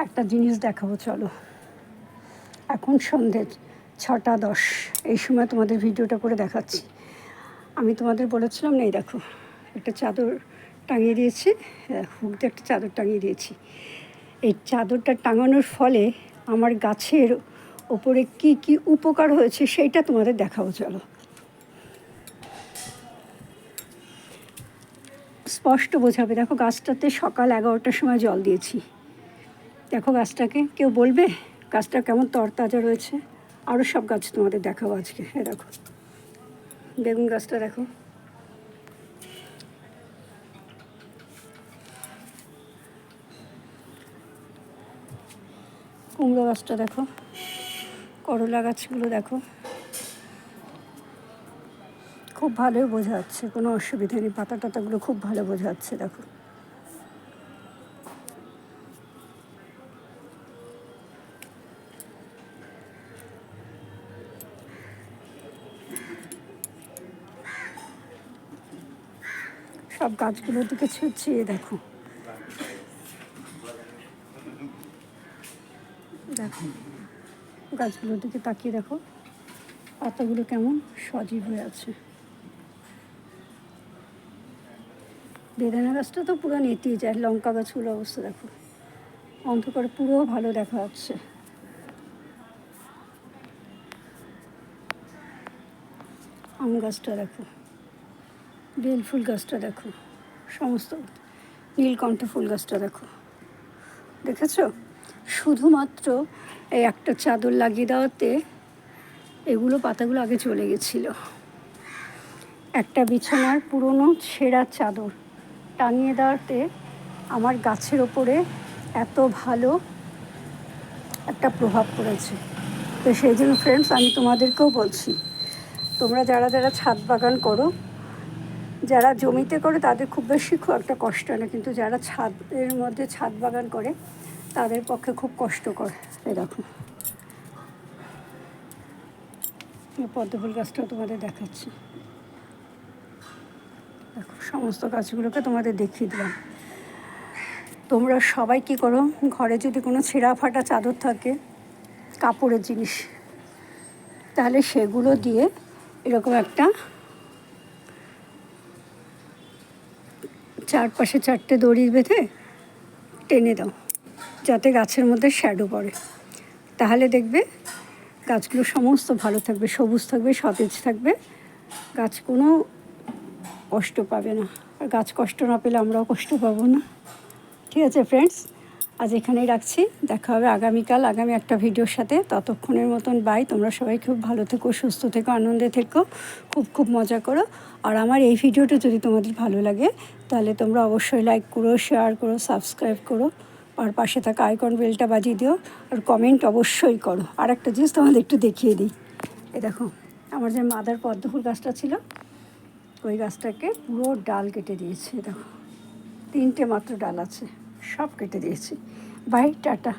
একটা জিনিস দেখাবো, চলো। এখন সন্ধে 6:10, এই সময় তোমাদের ভিডিওটা করে দেখাচ্ছি। আমি তোমাদের বলেছিলাম না, এই দেখো একটা চাদর টাঙিয়ে দিয়েছি, হুক দিয়ে একটা চাদর টাঙিয়ে দিয়েছি। এই চাদরটা টাঙানোর ফলে আমার গাছের ওপরে কি কি উপকার হয়েছে সেইটা তোমাদের দেখাবো, চলো। স্পষ্ট বোঝাবে, দেখো গাছটাতে সকাল 11টার সময় জল দিয়েছি। দেখো গাছটাকে, কেউ বলবে গাছটা কেমন তরতাজা রয়েছে। আরও সব গাছ তোমাদের দেখাবো আজকে। দেখো বেগুন গাছটা দেখো, কুমড়ো গাছটা দেখো, করলা গাছগুলো দেখো, খুব ভালোই বোঝা যাচ্ছে, কোনো অসুবিধা নেই। পাতা টাতাগুলো খুব ভালো বোঝা যাচ্ছে, দেখো। সব গাছগুলোর দিকে ছুঁয়ে দেখো, দেখো গাছগুলোর দিকে তাকিয়ে দেখো, পাতাগুলো কেমন সজীব হয়ে আছে। বেদানা গাছটা তো পুরো নেতিয়ে যায়। লঙ্কা গাছগুলোর অবস্থা দেখো, অন্ধকারে পুরো ভালো দেখা যাচ্ছে। আম গাছটা দেখো, বেল ফুল গাছটা দেখো, সমস্ত নীলকণ্ঠ ফুল গাছটা দেখো, দেখেছো? শুধুমাত্র এই একটা চাদর লাগিয়ে দেওয়াতে এগুলো পাতাগুলো আগে চলে গেছিলো। একটা বিছানার পুরনো ছেঁড়া চাদর টাঙিয়ে দেওয়াতে আমার গাছের ওপরে এত ভালো একটা প্রভাব পড়েছে। তো সেই জন্য ফ্রেন্ডস, আমি তোমাদেরকেও বলছি, তোমরা যারা যারা ছাদ বাগান করো, যারা জমিতে করে তাদের খুব বেশি খুব একটা কষ্ট হয় না, কিন্তু যারা ছাদের মধ্যে ছাদ বাগান করে তাদের পক্ষে খুব কষ্টকর। এই দেখো পদ্মফুল গাছটাও তোমাদের দেখাচ্ছি, দেখো সমস্ত গাছগুলোকে তোমাদের দেখিয়ে দিলাম। তোমরা সবাই কী করো, ঘরে যদি কোনো ছেঁড়া ফাটা চাদর থাকে, কাপড়ের জিনিস, তাহলে সেগুলো দিয়ে এরকম একটা চারপাশে 4টে দড়ি বেঁধে টেনে দাও, যাতে গাছের মধ্যে শ্যাডো পড়ে। তাহলে দেখবে গাছগুলো সমস্ত ভালো থাকবে, সবুজ থাকবে, সতেজ থাকবে, গাছ কোনো কষ্ট পাবে না। আর গাছ কষ্ট না পেলে আমরাও কষ্ট পাবো না। ঠিক আছে ফ্রেন্ডস, আজ এখানেই রাখছি। দেখা হবে আগামীকাল আগামী একটা ভিডিওর সাথে। ততক্ষণের মতন বাই। তোমরা সবাই খুব ভালো থেকো, সুস্থ থেকো, আনন্দে থেকো, খুব খুব মজা করো। আর আমার এই ভিডিওটা যদি তোমাদের ভালো লাগে তাহলে তোমরা অবশ্যই লাইক করো, শেয়ার করো, সাবস্ক্রাইব করো, আর পাশে থাকা আইকন বেলটা বাজিয়ে দিও, আর কমেন্ট অবশ্যই করো। আর একটা জিনিস তোমাদের একটু দেখিয়ে দিই, এই দেখো আমার যে মাদার পদ্মফুল গাছটা ছিল, ওই গাছটাকে পুরো ডাল কেটে দিয়েছে। দেখো 3টে মাত্র ডাল আছে, সব কেটে দিয়েছি। Bye, tata.